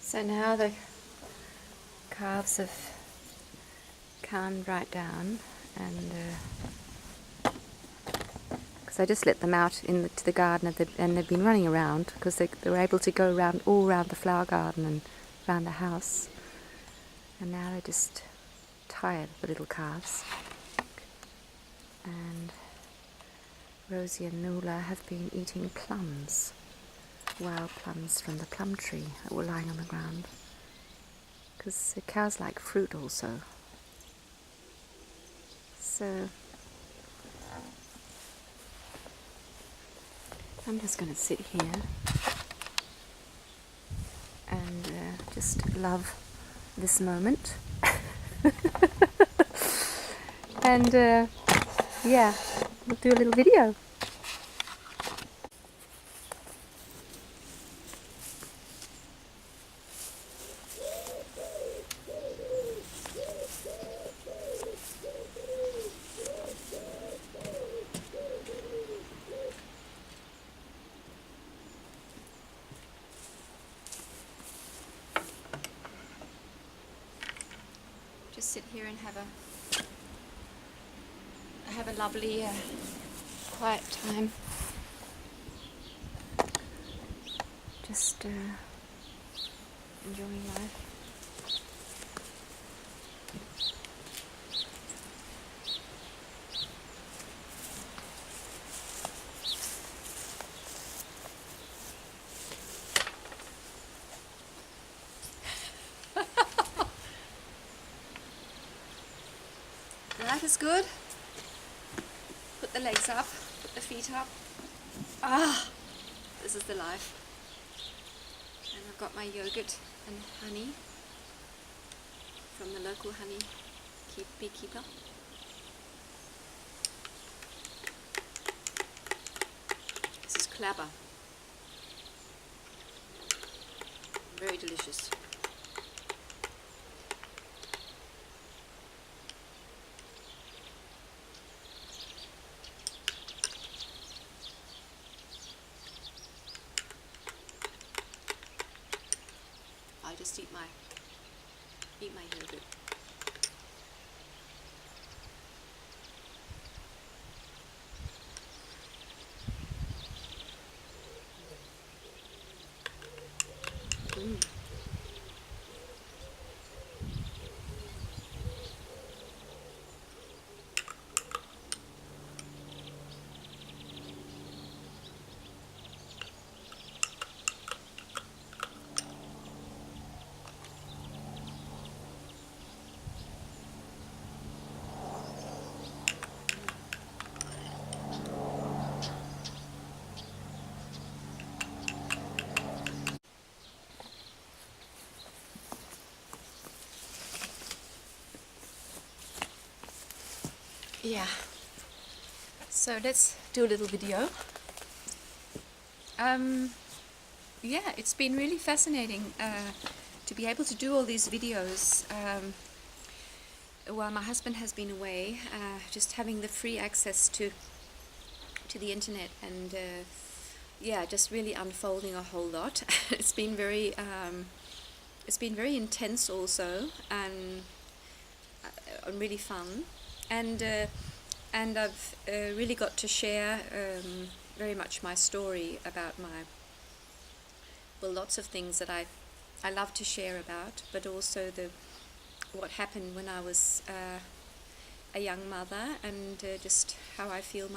So now the calves have calmed right down, and because I just let them out to the garden, and they've been running around because they were able to go all around the flower garden and around the house, and now they're just tired, the little calves. And Rosie and Nuala have been eating plums, wild plums from the plum tree that were lying on the ground, because the cows like fruit also. So I'm just going to sit here and just love this moment. And yeah, we'll do a little video. Just sit here and have a lovely quiet time. Just enjoying life. Life is good. Put the legs up, put the feet up. Ah, this is the life. And I've got my yogurt and honey from the local honey beekeeper. This is clabber. Very delicious. I just eat my yogurt. Yeah, so let's do a little video. Yeah, it's been really fascinating to be able to do all these videos while my husband has been away, just having the free access to the internet, and yeah, just really unfolding a whole lot. It's been very intense also, and really fun. And I've really got to share very much my story about lots of things that I love to share about, but also what happened when I was a young mother, and just how I feel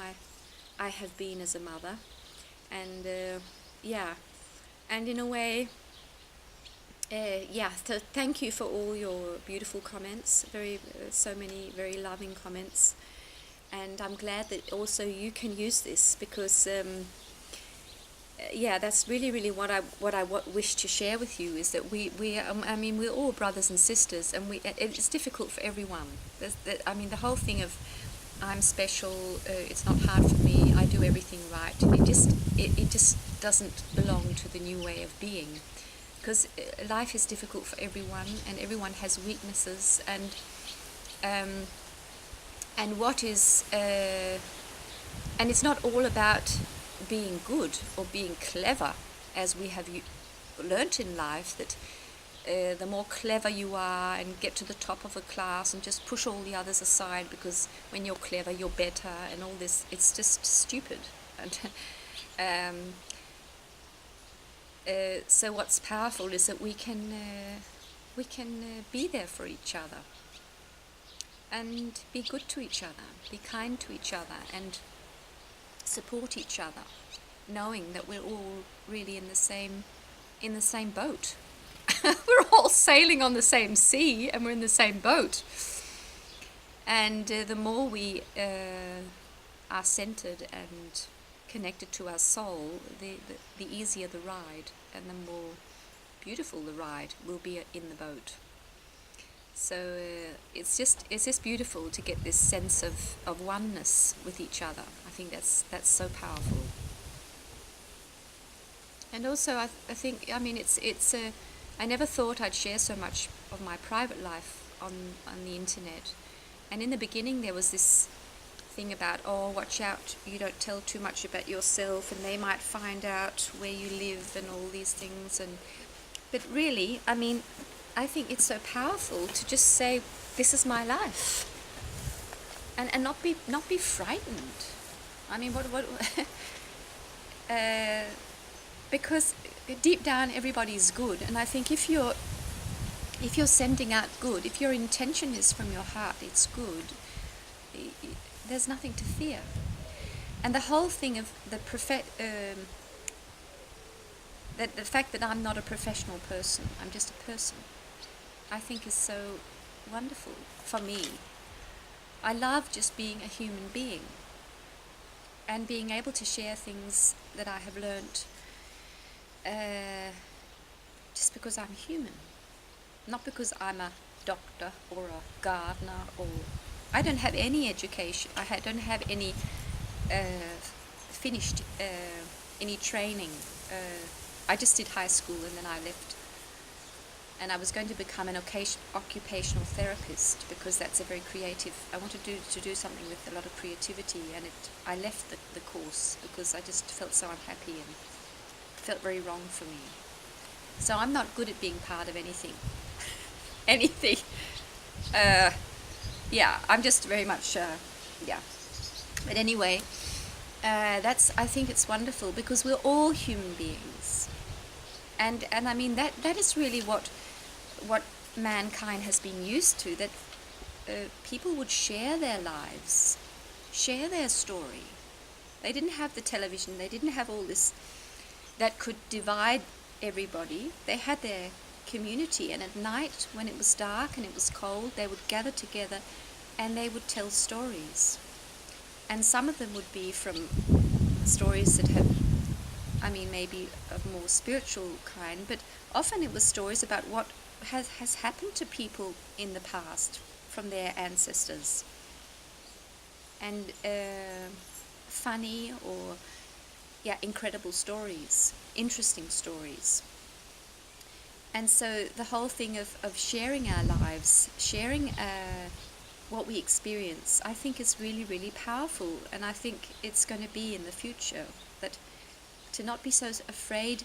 I have been as a mother, and yeah, and in a way. Yeah, so thank you for all your beautiful comments, so many very loving comments, and I'm glad that also you can use this, because yeah, that's really what I wish to share with you, is that we're all brothers and sisters, and it's difficult for everyone. The whole thing of I'm special, it's not hard for me, I do everything right, it just doesn't belong to the new way of being. Because life is difficult for everyone, and everyone has weaknesses, and what is and it's not all about being good or being clever, as we have learnt in life, that the more clever you are, and get to the top of a class and just push all the others aside because when you're clever you're better and all this. It's just stupid. And um, so what's powerful is that we can be there for each other and be good to each other, be kind to each other, and support each other, knowing that we're all really in the same boat. We're all sailing on the same sea, and we're in the same boat. And the more we are centered and connected to our soul, the easier the ride, and the more beautiful the ride will be in the boat. So it's just beautiful to get this sense of oneness with each other. I think that's so powerful. And also, I think, I mean, it's I never thought I'd share so much of my private life on the internet. And in the beginning, there was this thing about, oh, watch out, you don't tell too much about yourself, and they might find out where you live and all these things. But really, I mean, I think it's so powerful to just say, this is my life, and not be frightened. I mean, what because deep down everybody's good, and I think if you're sending out good, if your intention is from your heart, it's good, there's nothing to fear. And the whole thing of the fact that I'm not a professional person, I'm just a person, I think is so wonderful for me. I love just being a human being and being able to share things that I have learnt just because I'm human, not because I'm a doctor or a gardener, or I don't have any education. I don't have any finished any training. I just did high school and then I left. And I was going to become an occupational therapist because that's a very creative. I wanted to do something with a lot of creativity, and I left the course because I just felt so unhappy and felt very wrong for me. So I'm not good at being part of anything. Anything. Yeah, I'm just very much, yeah. But anyway, I think it's wonderful because we're all human beings. And I mean, that is really what mankind has been used to, that people would share their lives, share their story. They didn't have the television, they didn't have all this that could divide everybody. They had their community, and at night when it was dark and it was cold, they would gather together and they would tell stories. And some of them would be from stories that have, I mean, maybe of more spiritual kind, but often it was stories about what has happened to people in the past from their ancestors. And funny or, yeah, incredible stories, interesting stories. And so the whole thing of sharing our lives, sharing what we experience, I think is really, really powerful. And I think it's going to be in the future, that to not be so afraid.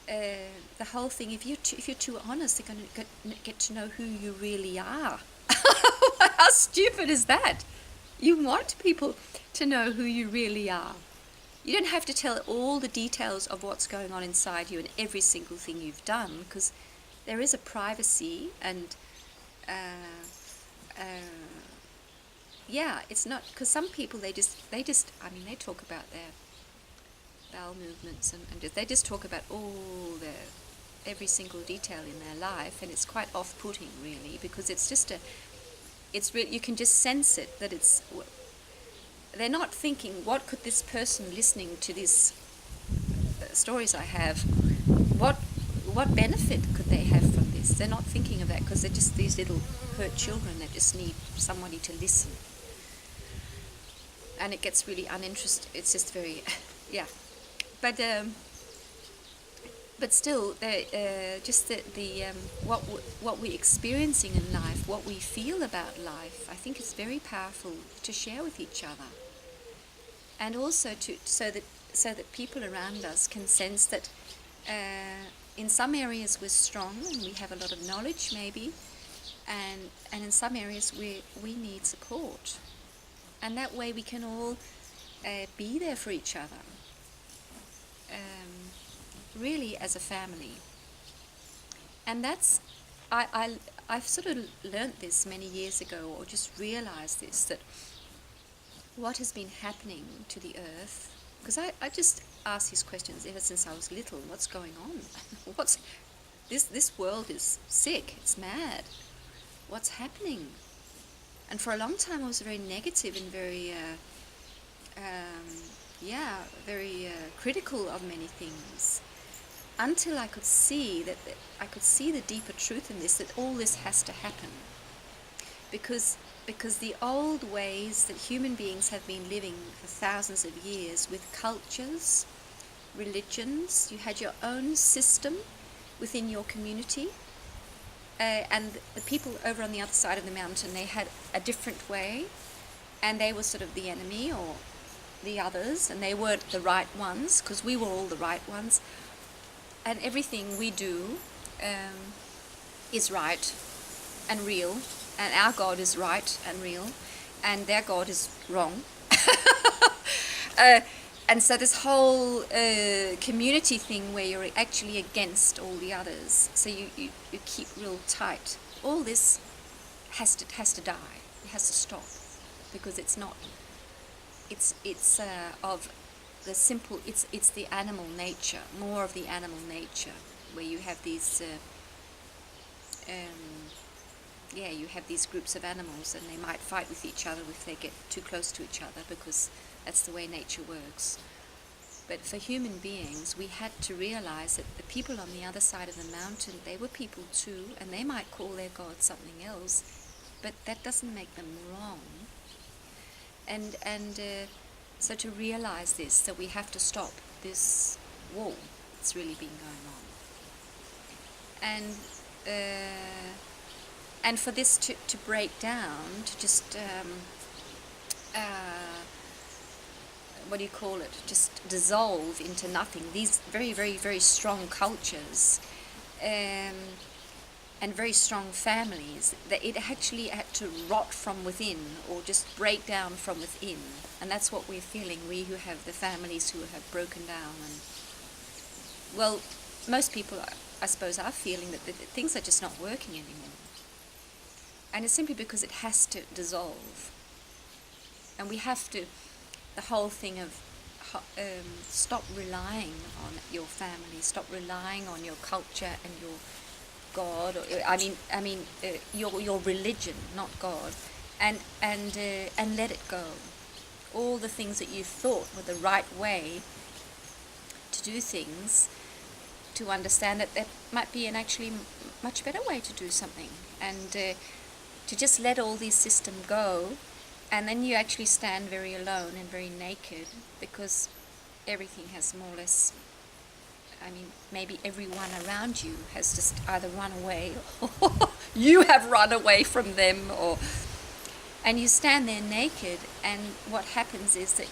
The whole thing, if you're too honest, they're going to get to know who you really are. How stupid is that? You want people to know who you really are. You don't have to tell all the details of what's going on inside you and every single thing you've done, because there is a privacy, and yeah, it's not, because some people they just I mean, they talk about their bowel movements and they just talk about all every single detail in their life, and it's quite off-putting really, because it's just it's really, you can just sense it, that it's, they're not thinking, what could this person listening to these stories I have, what benefit could they have from this? They're not thinking of that, because they're just these little hurt children that just need somebody to listen. And it gets really uninterested. It's just very, yeah. But still, just the what we're experiencing in life, what we feel about life, I think is very powerful to share with each other, and also so that people around us can sense that in some areas we're strong and we have a lot of knowledge maybe, and in some areas we need support. And that way we can all be there for each other, really as a family. And that's, I've sort of learnt this many years ago, or just realised this, that what has been happening to the earth, because I just ask these questions ever since I was little. What's going on? This world is sick, it's mad. What's happening? And for a long time I was very negative and very critical of many things, until I could see the deeper truth in this, that all this has to happen, because the old ways that human beings have been living for thousands of years, with cultures, religions, you had your own system within your community, and the people over on the other side of the mountain, they had a different way, and they were sort of the enemy or the others, and they weren't the right ones, because we were all the right ones. And everything we do is right and real, and our God is right and real, and their God is wrong. And so this whole community thing where you're actually against all the others, so you keep real tight. All this has to die. It has to stop, because it's not. It's of the simple. It's the animal nature, more of the animal nature, where you have these. You have these groups of animals, and they might fight with each other if they get too close to each other, because that's the way nature works. But for human beings, we had to realize that the people on the other side of the mountain, they were people too, and they might call their God something else, but that doesn't make them wrong. And so to realize this, that we have to stop this war that's really been going on. And for this to break down, to just, what do you call it, just dissolve into nothing, these very, very, very strong cultures and very strong families, that it actually had to rot from within, or just break down from within. And that's what we're feeling, we who have the families who have broken down. And well, most people, I suppose, are feeling that things are just not working anymore. And it's simply because it has to dissolve. And we have to, the whole thing of stop relying on your family, stop relying on your culture and your God, or, your religion, not God, and let it go. All the things that you thought were the right way to do things, to understand that there might be an actually much better way to do something, and to just let all these systems go, and then you actually stand very alone and very naked, because everything has more or less, maybe everyone around you has just either run away, or you have run away from them, and you stand there naked, and what happens is that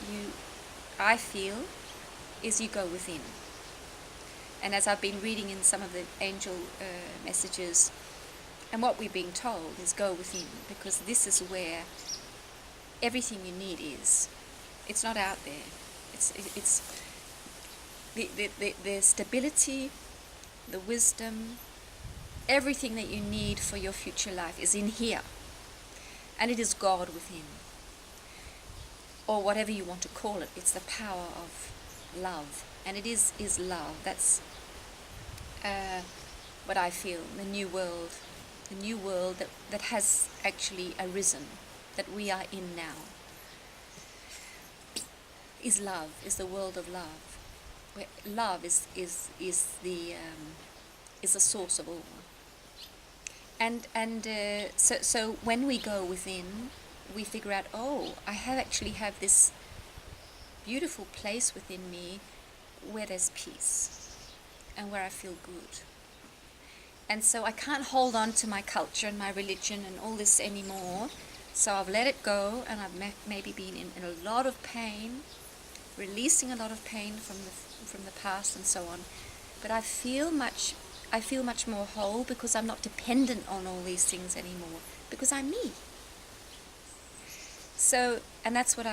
I feel, is you go within. And as I've been reading in some of the angel messages, and what we're being told is go within, because this is where everything you need is. It's not out there. It's the stability, the wisdom, everything that you need for your future life is in here. And it is God within. Or whatever you want to call it. It's the power of love. And it is love. That's what I feel. The new world that has actually arisen, that we are in now, is love, is the world of love, where love is the source of all. And so when we go within, we figure out, I have this beautiful place within me where there's peace and where I feel good. And so I can't hold on to my culture and my religion and all this anymore. So I've let it go, and I've maybe been in a lot of pain, releasing a lot of pain from the past and so on. but I feel much more whole because I'm not dependent on all these things anymore, because I'm me. So, and that's what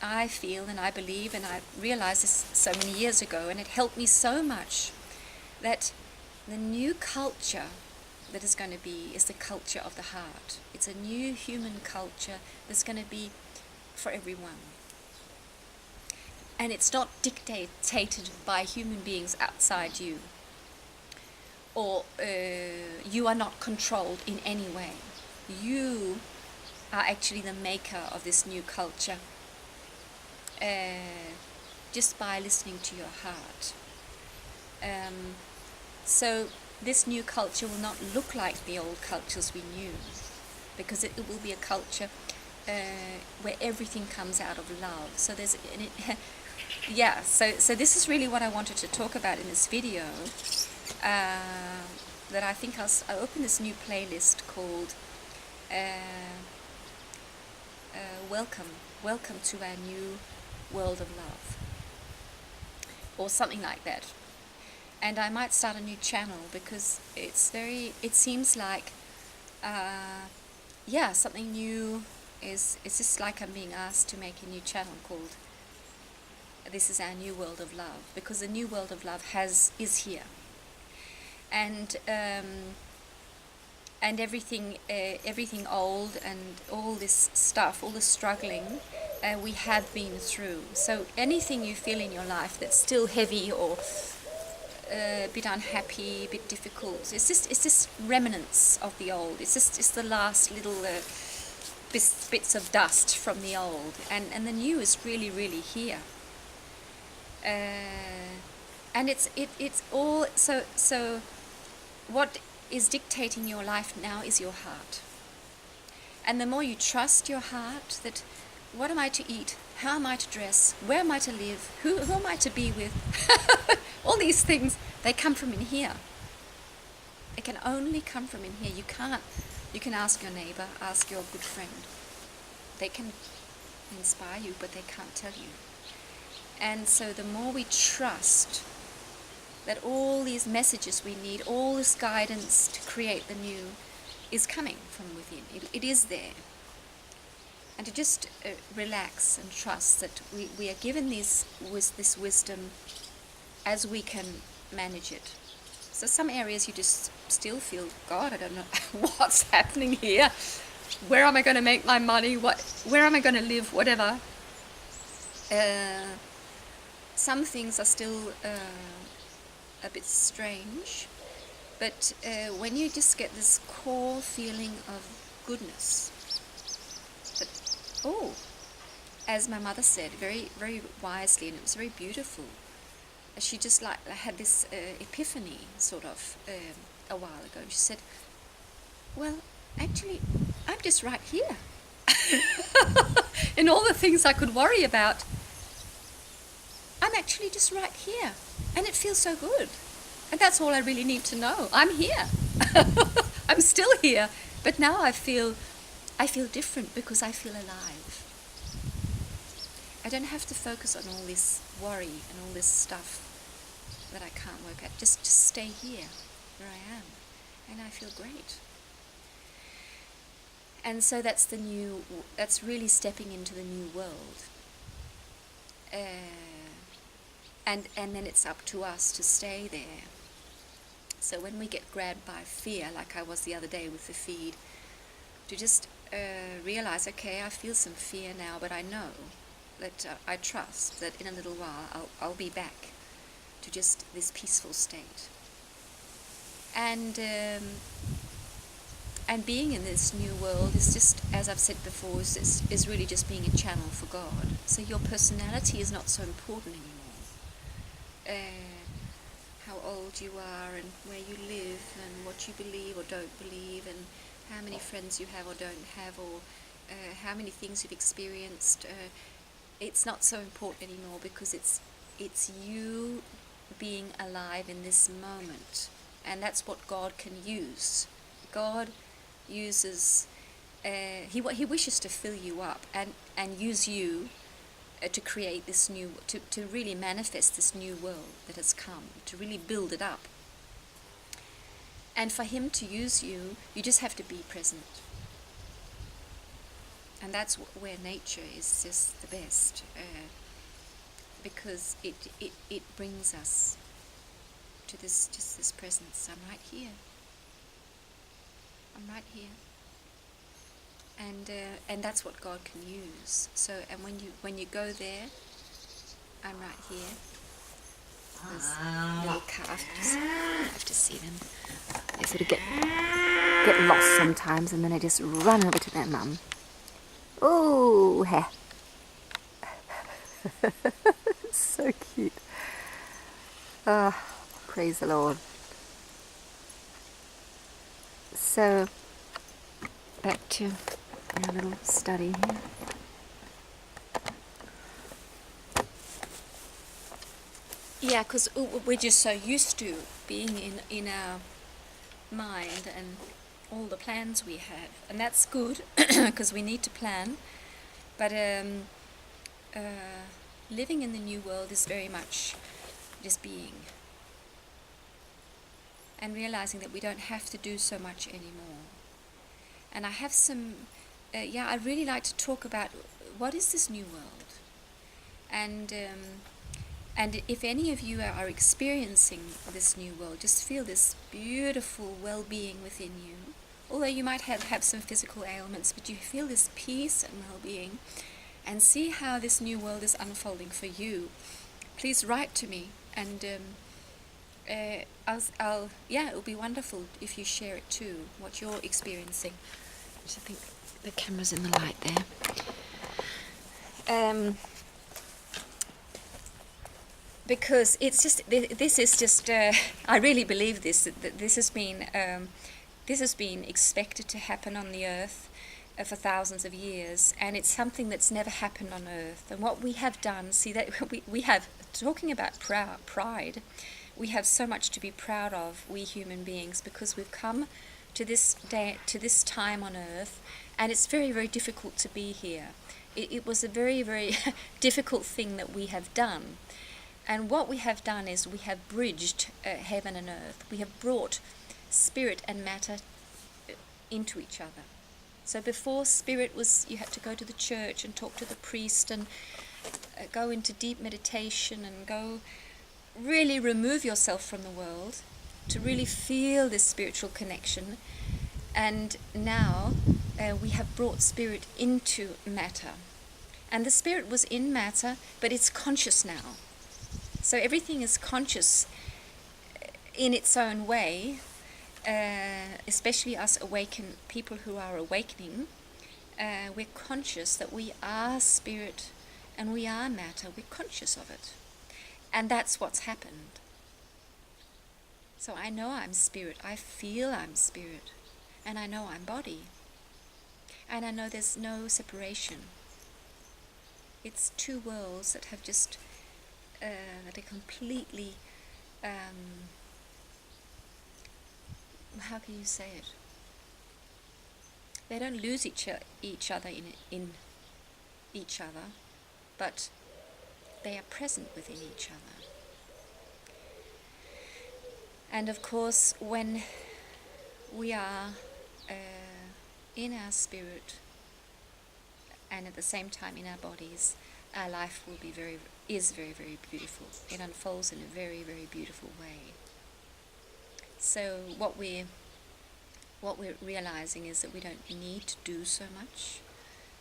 I feel and I believe, and I realized this so many years ago, and it helped me so much, that the new culture that is going to be is the culture of the heart. It's a new human culture that's going to be for everyone. And it's not dictated by human beings outside you, or you are not controlled in any way. You are actually the maker of this new culture, just by listening to your heart. So this new culture will not look like the old cultures we knew, because it will be a culture where everything comes out of love. So there's, yeah. So this is really what I wanted to talk about in this video. That I think I opened this new playlist called Welcome to our new world of love, or something like that. And I might start a new channel, because it seems like something new it's just like I'm being asked to make a new channel called This Is Our New World of Love, because the new world of love is here. And everything old and all this stuff, all the struggling we have been through. So anything you feel in your life that's still heavy, or a bit unhappy, a bit difficult, it's just remnants of the old. It's the last little bits of dust from the old, and the new is really, really here. And it's all so. What is dictating your life now is your heart. And the more you trust your heart, that what am I to eat? How am I to dress? Where am I to live? Who am I to be with? All these things, they come from in here. They can only come from in here. You can ask your neighbor, ask your good friend. They can inspire you, but they can't tell you. And so the more we trust that all these messages we need, all this guidance to create the new, is coming from within. It is there. And to just relax and trust that we are given this wisdom as we can manage it. So some areas you just still feel, God, I don't know what's happening here. Where am I going to make my money? Where am I going to live? Whatever. Some things are still a bit strange, but when you just get this core feeling of goodness, that, as my mother said very, very wisely, and it was very beautiful, she just had this epiphany sort of a while ago, and she said, well, actually, I'm just right here. In all the things I could worry about, I'm actually just right here. And it feels so good. And that's all I really need to know. I'm here. I'm still here. But now I feel different, because I feel alive. I don't have to focus on all this worry and all this stuff that I can't work at. Just stay here where I am. And I feel great. And so that's really stepping into the new world. And then it's up to us to stay there. So when we get grabbed by fear, like I was the other day with the feed, to just realize, okay, I feel some fear now, but I know that I trust that in a little while I'll be back to just this peaceful state. And being in this new world is just, as I've said before, is really just being a channel for God. So your personality is not so important anymore. How old you are, and where you live, and what you believe or don't believe, and how many friends you have or don't have, or how many things you've experienced. It's not so important anymore, because it's you being alive in this moment, and that's what God can use. God uses, he wishes to fill you up and use you to create this new, to really manifest this new world that has come, to really build it up. And for him to use you, you just have to be present. And that's where nature is just the best, because it brings us to this presence. I'm right here. I'm right here. And that's what God can use. So, and when you go there, I'm right here. Those little calves, I have to see them. They sort of get lost sometimes, and then they just run over to their mum. Oh, heh. So cute. Ah, praise the Lord. So, back to our little study here. Yeah, because we're just so used to being in our mind and all the plans we have, and that's good because we need to plan. But living in the new world is very much just being, and realizing that we don't have to do so much anymore. And I have some, I'd really like to talk about what is this new world, and if any of you are experiencing this new world, just feel this beautiful well-being within you. Although you might have some physical ailments, but you feel this peace and well-being, and see how this new world is unfolding for you. Please write to me, and it'll be wonderful if you share it too, what you're experiencing. I think the camera's in the light there. Because it's just, this is just, I really believe this, that this has been expected to happen on the earth for thousands of years, and it's something that's never happened on earth. And what we have done, see that we have, talking about pride, we have so much to be proud of, we human beings, because we've come to this day, to this time on earth, and it's very, very difficult to be here. It was a very, very difficult thing that we have done. And what we have done is we have bridged heaven and earth. We have brought spirit and matter into each other. So before, spirit was, you had to go to the church and talk to the priest and go into deep meditation and go really remove yourself from the world to really feel this spiritual connection. And now we have brought spirit into matter. And the spirit was in matter, but it's conscious now. So everything is conscious in its own way, especially us awakened people who are awakening. We're conscious that we are spirit and we are matter. We're conscious of it. And that's what's happened. So I know I'm spirit. I feel I'm spirit. And I know I'm body. And I know there's no separation. It's two worlds that have just that are completely, how can you say it? They don't lose each other in each other, but they are present within each other. And of course, when we are in our spirit and at the same time in our bodies, our life will be is very, very beautiful. It unfolds in a very, very beautiful way. So what we're realizing is that we don't need to do so much.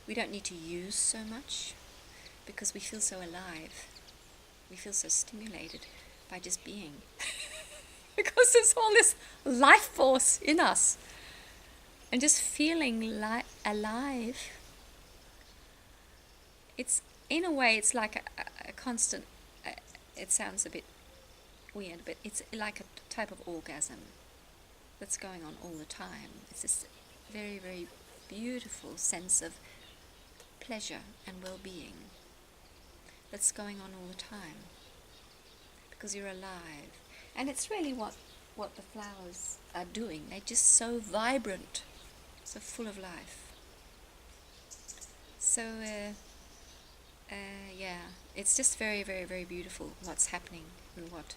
We don't need to use so much, because we feel so alive. We feel so stimulated by just being. Because there's all this life force in us. And just feeling alive. It's, in a way, it's like a constant, it sounds a bit weird, but it's like a type of orgasm that's going on all the time. It's this very, very beautiful sense of pleasure and well-being that's going on all the time, because you're alive. And it's really what the flowers are doing. They're just so vibrant, so full of life. So Yeah, it's just very, very, very beautiful what's happening and what.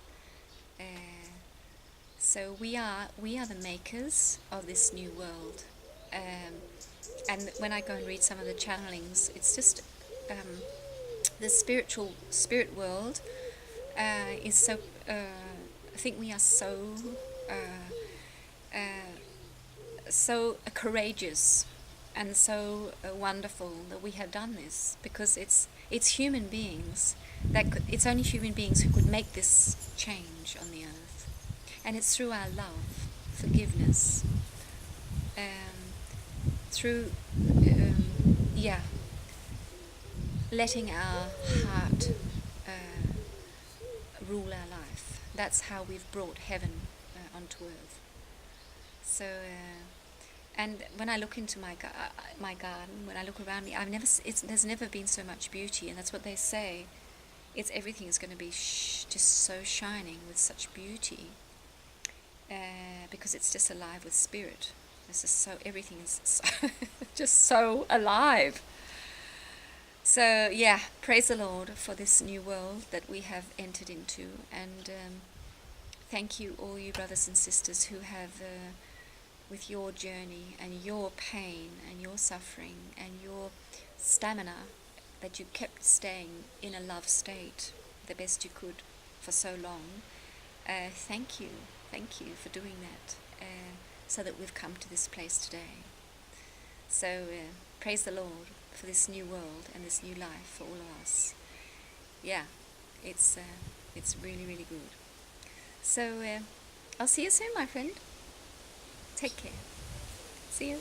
Uh, so we are the makers of this new world, and when I go and read some of the channelings, it's just the spirit world is so. I think we are uh, so courageous and so wonderful that we have done this, because it's human beings it's only human beings who could make this change on the earth, and it's through our love, forgiveness, through yeah, letting our heart rule our life. That's how we've brought heaven onto earth. So and when I look into my garden, when I look around me, there's never been so much beauty, and that's what they say. Everything is going to be just so shining with such beauty, because it's just alive with spirit. Everything is so just so alive. So yeah, praise the Lord for this new world that we have entered into, and thank you, all you brothers and sisters who have, with your journey and your pain and your suffering and your stamina, that you kept staying in a love state the best you could for so long. Thank you for doing that, so that we've come to this place today. So praise the Lord for this new world and this new life for all of us. Yeah, it's really, really good. So I'll see you soon, my friend. Take care. See you.